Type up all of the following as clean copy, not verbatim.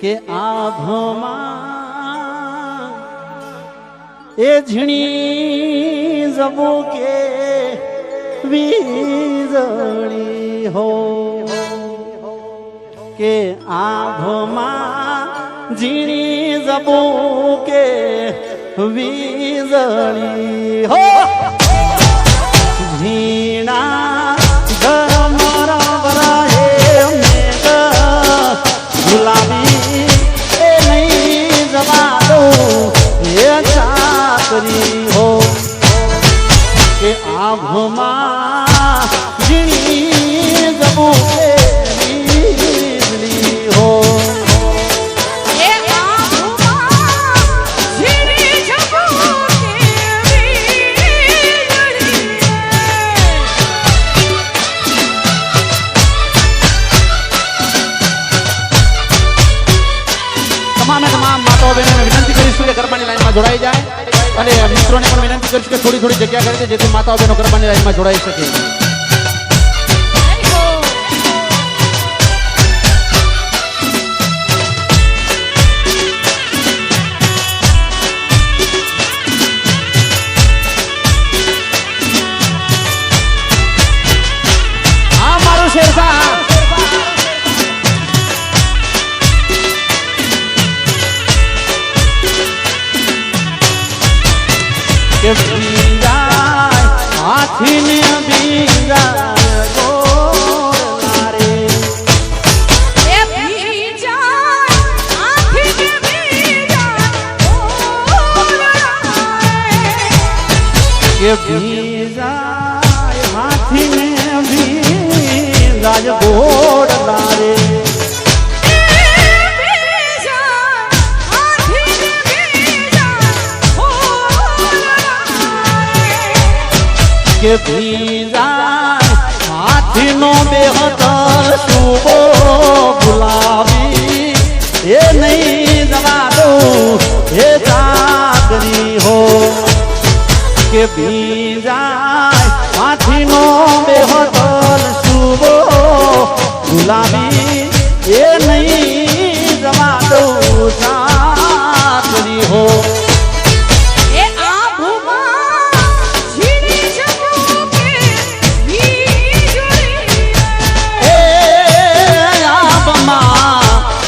કે આભમાં એ ઝીણી જબો કે વીજળી હો કે આભમાં ઝીણી જબો કે વીજળી હો ઝીણા ધર્મ રવરાએ મેઘ ગુલાબી એ નહીં જવા દઉં એ ચાકરી હો કે આભમાં ઝીણી જબો કે વીજળી હો વિનંતી કરીશું કે ગરબાની લાઈનમાં જોડાઈ જાય અને મિત્રોને પણ વિનંતી કરીશું કે થોડી થોડી જગ્યા કરી દે જેથી માતાઓ બહેનો ગરબાની લાઈનમાં જોડાઈ શકે. હા મારું શેરશાહ કે બીજાય હાથીને બીજાય ગોરનારે એ બીજાય હાથીને બીજાય ગોરનારે કે બીજાય હાથીને બીજાય ગોરનારે કે ભીજાય હાથીનો બેહદ શુભો ગુલાબી એ નહીં જવા દઉં એ ચાકરી હો કે ભીજાય હાથીનો બેહદ શુભો ગુલાબી એ નહીં જવા દઉં ચાકરી હો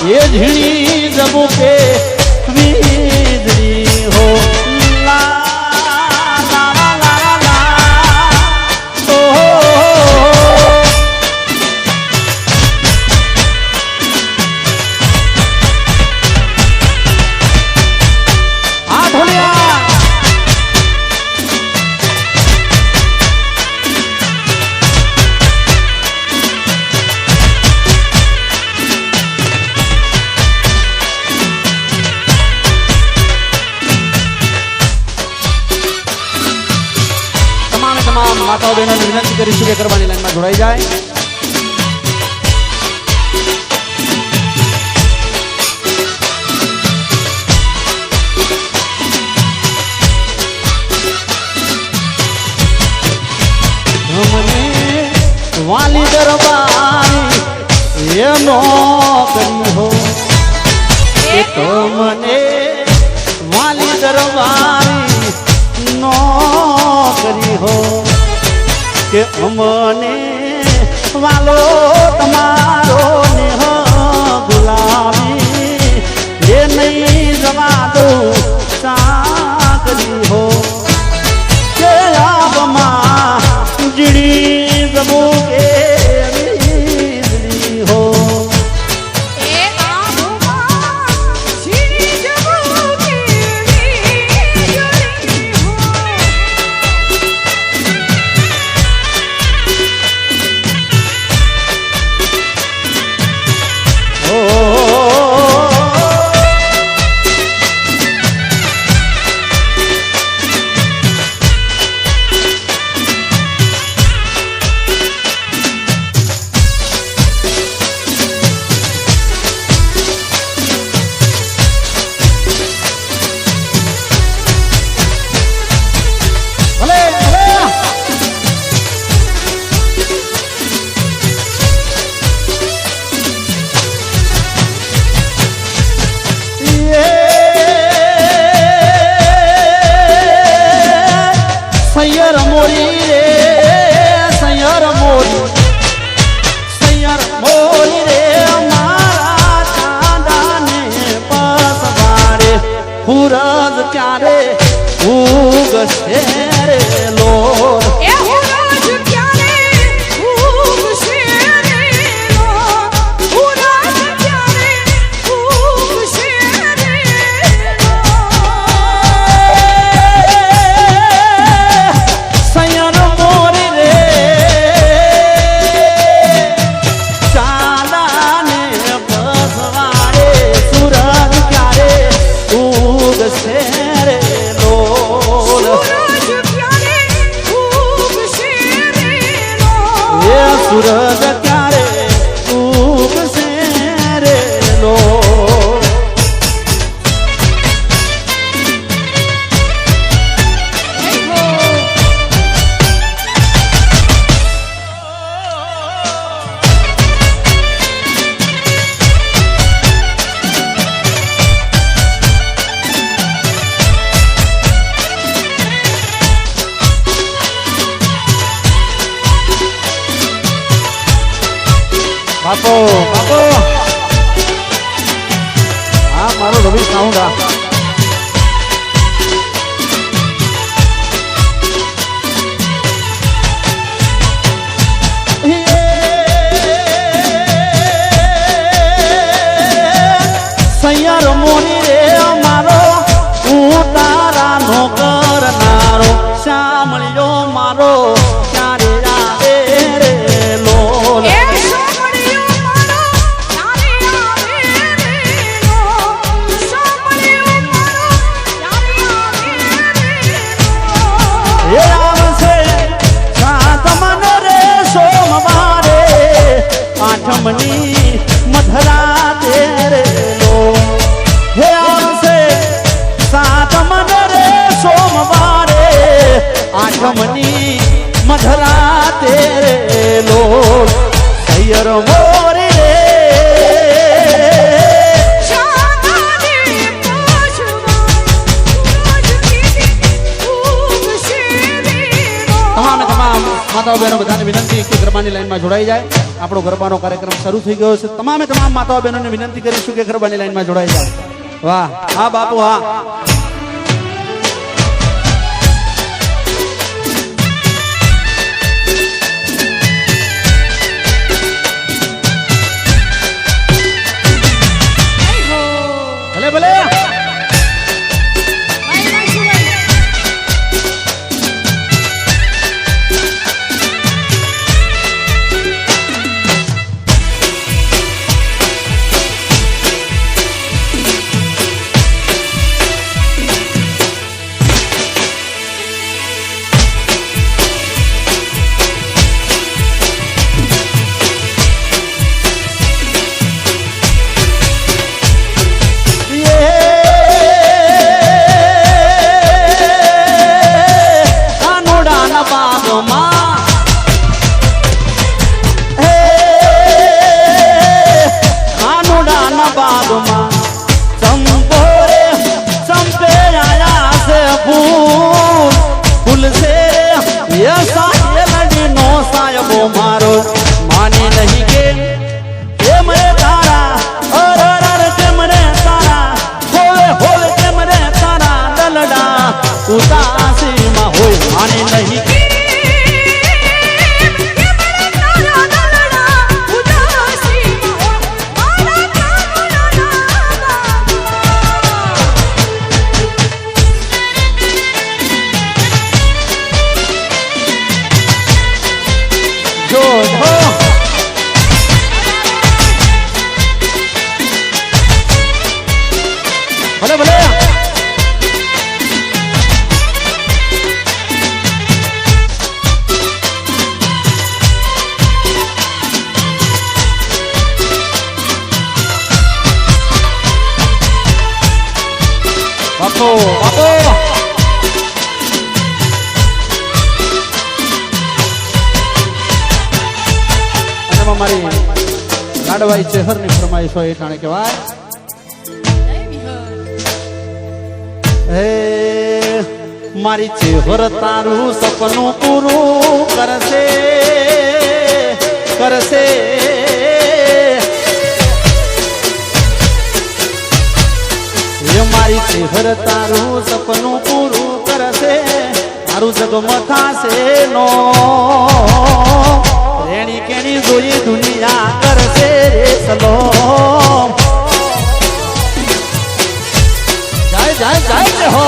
ये झिड़ी जबू के वीजड़ी हो ला ला ला ला ला ओ आ ढोलिया માતાઓ બહેનોને વિનંતી કરીશું કે ગરબાની લાઈનમાં જોડાઈ જાય. મને વાલી દરબારી એનો કરી હો કે તમને વાલી દરબારી નો કરી હો કે અમને વાલો તમારો નેહ ગુલાબી એ નહીં જવા દઉં ચાકરી હો કે આબમાં જીડી જબો કે વીજળી હો મોરી રે સૈયર મોરી રે મારા ચાંદાને પસવાડે સૂરજ ક્યારે ઉગશે રે લોર એ હુરજ ક્યારે ઉગશે રે લો હુરજ ક્યારે ઉગશે રે લો સૈયર મોરી રે ચાંદાને પસવાડે સૂરજ ક્યારે ઉગશે રે લોર સૂરજ ક્યારે ઉગશે રે લો એ સૂરજ ક્યારે ઉગશે રે લો બાપો બાપો હા મારો રવિ સાઉન્ડ આ સૈયર મોરી રે મારો હું તારાનો કરનારો શામળિયો મારો ક્યારે આવે રે લોલ એ સાંભળ્યું મારો ક્યારે આવે રે લો સાંભળ્યું મારો ક્યારે આવે રે લો એ આવશે સાતમને રે સોમવારે આઠમની મધરાતે રે લો હે આવશે સાતમને રે સોમવારે આઠમની મધરાતે રે લો સૈયર મોરી રે ચાંદાને પસવાડે સૂરજ ઉગશે રે લો તમામ માતાઓ બહેનો બધાને વિનંતી કે ગરબાની લાઈનમાં જોડાઈ જાય આપણો ગરબાનો કાર્યક્રમ શરૂ થઈ ગયો છે તમામ માતાઓ બહેનોને વિનંતી કરીશું કે ગરબાની લાઈનમાં જોડાઈ જાય વાહ હા બાપુ હા ભલે ભલે મારો માને નહીં કે કેમ રે તારા અરર કેમ રે તારા હોવે હોવે કેમ રે તારા દલડા ઉદાસીમાં હોય માને નહીં કે જો જો ભલે ભલે બાપો બાપો મારી લાડવાઈ ચહેરની ફરમાઈશ હોય ઠાણે કહેવાય હે મારી ચેહર તારું સપનું પૂરું કરશે કરશે એ મારી ચેહર તારું સપનું પૂરું કરશે તારું જગમાં થાશે નો રેણી કેણી જોઈ દુનિયા કરશે રે સલો જાય જાય જાય રે હો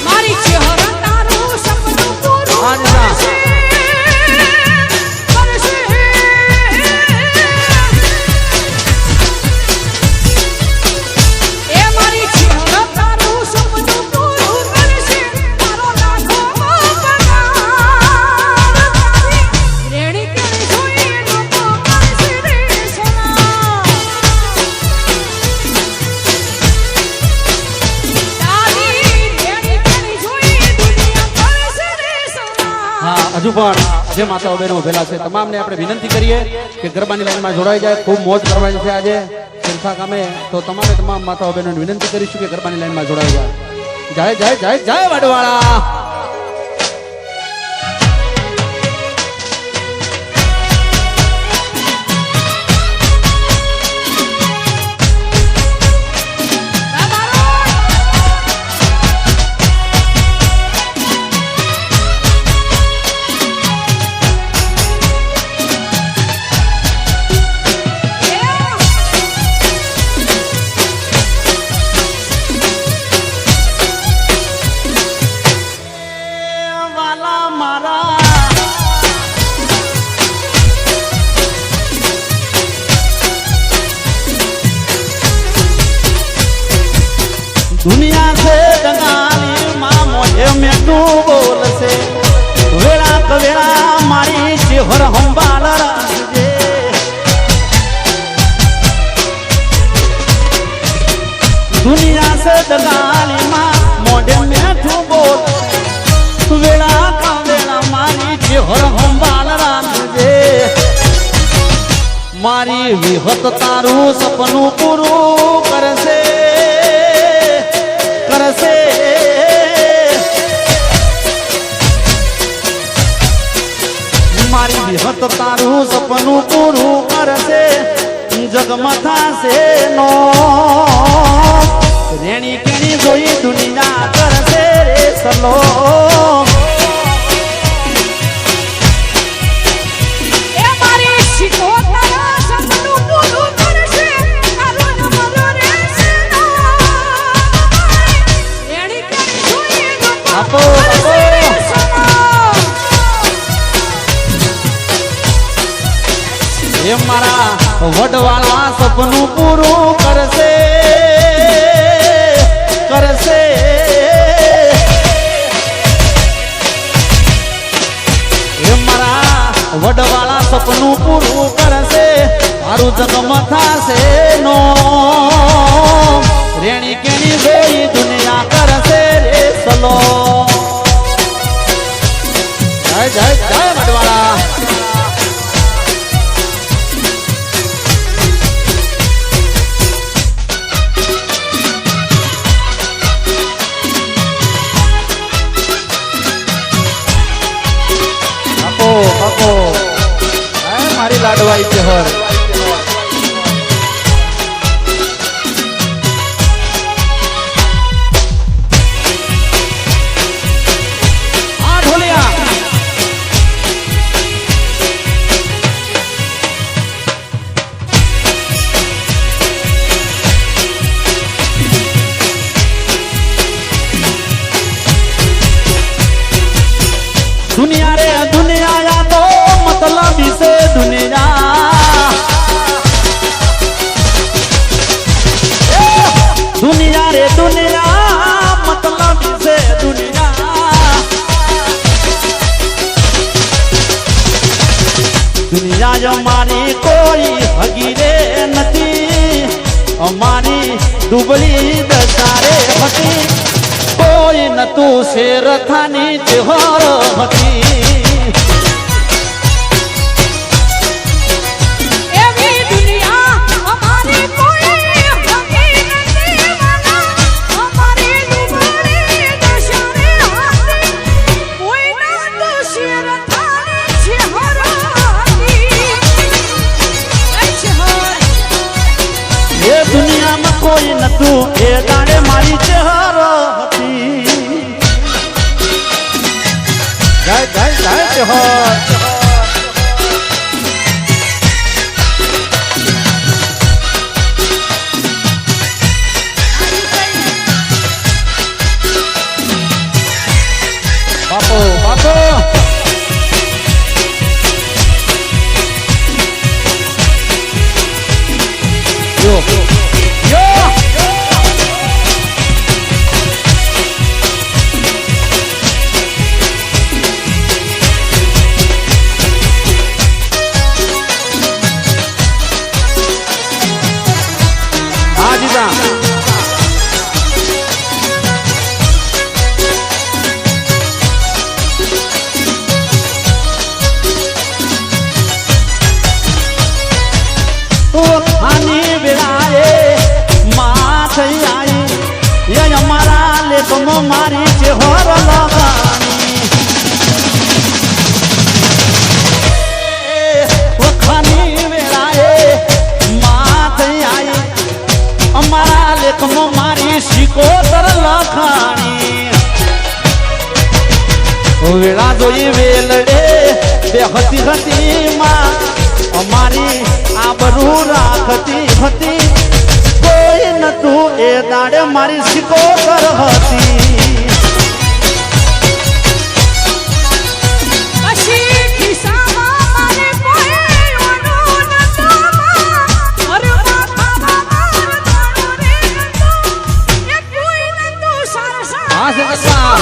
મારી ચહેર તારું સપનું પૂરું આજના. કરશે કરશે એ મારી ચહેર તારું સપનું પૂરું કરશે તારો લાખો પગાર રેડી કરી જોઈ લોકો કરશે રે સોના તારી રેડી કરી જોઈ દુનિયા કરશે રે સોના હા હજુ પણ જે માતાઓ બહેનો ઉભેલા છે તમામને આપણે વિનંતી કરીએ કે ગરબાની લાઈનમાં જોડાઈ જાય ખૂબ મોજ કરવાની છે આજે શેરખા ગામે તો તમામ માતાઓ બહેનોને વિનંતી કરીશું કે ગરબાની લાઈનમાં જોડાઈ જાય જાય જાય જાય જાય વડવાળા વાલા મારા દુનિયા છે ગંગાની માં મોઢે મેઠું બોલશે વેળા કવેળા મારી શેહર હંબાલ રાખજે દુનિયા છે ગંગાની માં મોઢે મેઠું બોલ વેળા કવેળા મારી શેહર હંબાલ રાખજે મારી વિહત તારું સપનું પૂરું કરશે કરશે મારી વિહત તારું સપનું પૂરું કરશે જગમાં થાશે નો રેણી કેણી જોઈ દુનિયા કરશે રે સલો એ મારી શીખો તારા સપનું પૂરું કરશે તારો નમરો રહેશે રેડી કરી જોઈએ લોકો આપો, કરશે રે આપો. સોના એ મારા વડવાળા સપનું પૂરું કરશે કરશે એ મારા વડવાળા સપનું પૂરું કરશે મારું જગમાં થાશે નો રેણી કેણી જોઈ દુનિયા કરશે રે સલો જય જય જય વડવાળા આપો આપો મારી લાડવાઈ ચહેર આ ઢોલિયા दुनिया रे दुनिया या तो मतलब से दुनिया दुनिया रे दुनिया मतलब से दुनिया दुनिया हमारी कोई हगीरे नथी हमारी दुबली दसारे हती कोई न तू शेर थानी जोहर हती એવી દુનિયા અમારી કોઈ હકી નથી કોઈ નતું એ દાડે મારી ચહેર હતી જય જય જય ચહેર બાપો બાપો yo yo Ajita ખાની વેળાએ માં થઈ આવી એ અમારા લેખમાં મારી છે હોર લગાની ખાની વેળાએ માં થઈ આવી અમારા લેખમાં મારી શિકોતર લખાણી વેળા જોઈ વેલડે બેહતી હતી માં અમારી આબરૂ રાખતી હતી કોઈ નતું એ દાડે મારી શિકોતર હતી કશી ખિસ્સામાં મને કોઈ ઓનું નતું ઘરમાં ખાવા મારવાનું રે નતું એ કોઈ નતું સરસા હા સરસા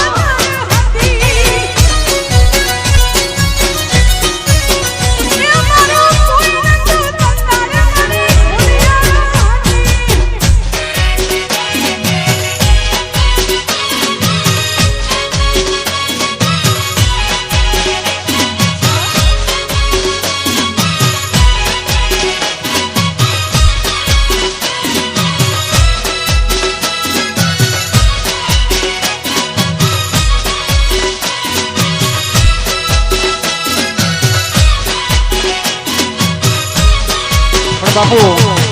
બાપુ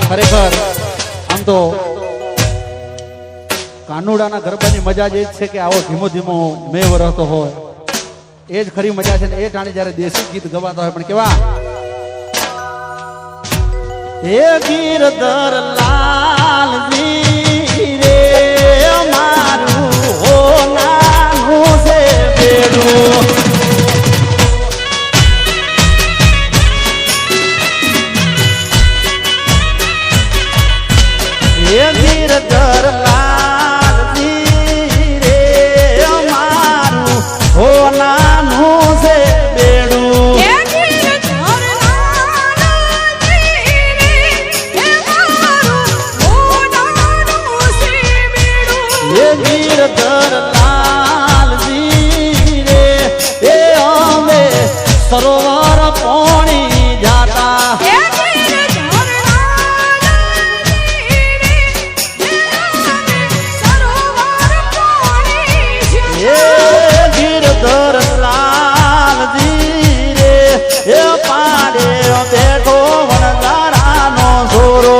ખરેખર આમ તો કાનુડાના ગરબાની મજા જ એ જ છે કે આવો ધીમો ધીમો મેવ રહેતો હોય એ જ ખરી મજા છે ને એ ટાણે જયારે દેશી ગીત ગવાતા હોય પણ કેવા એ ગીરધર લાલજી રે મારું હો નાનું છે બેડું ગીરધર લાલજી રે અમારું હો નાનું છે બેડું એ ગીરધર લાલજી રે મારું હો નાનું છે બેડું એ ગીરધર લાલજી રે એ અમે સરોવર પોણી જાતા ગીરધર લાલજી રે એ પાડે બેઠો વણદારાનો છોરો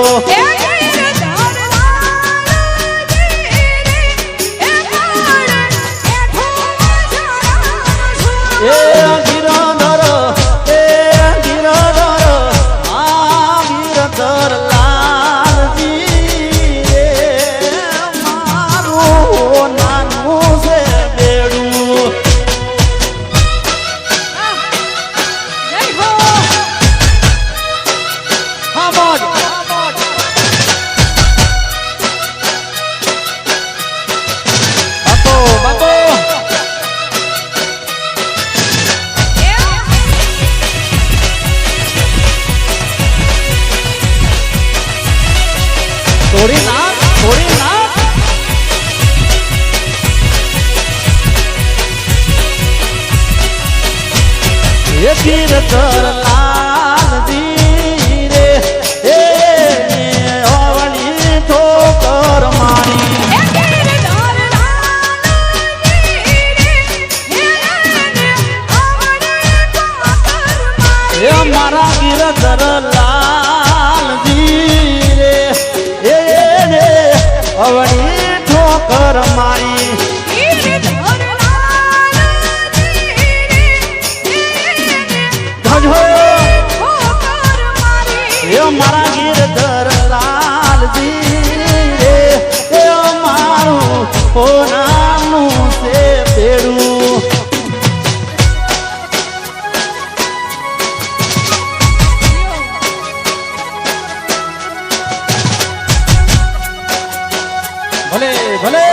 એ ગીરધર આ ગીરધર લાલજી રે મારું નાનું છે બેડું થોડી નાક એ ગીરધર લાલજી રે એ ઓવળી ઠોકર મારી એ મારા ગીરધર લાલજી રે એ એ મારા ગીરધર લાલજી રે એ મારું હોનાનું છે બેડું ભલે ભલે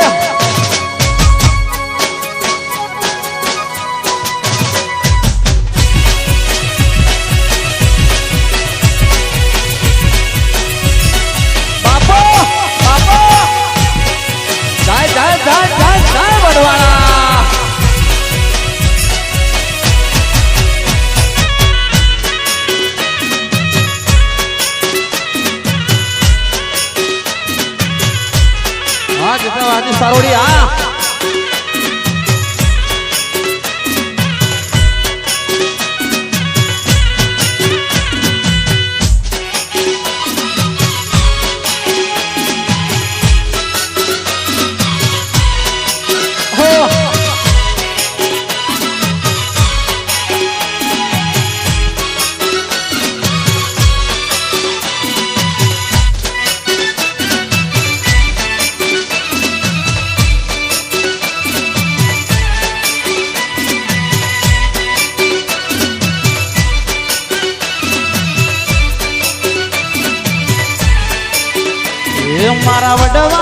સારોડી આ મારા વડવા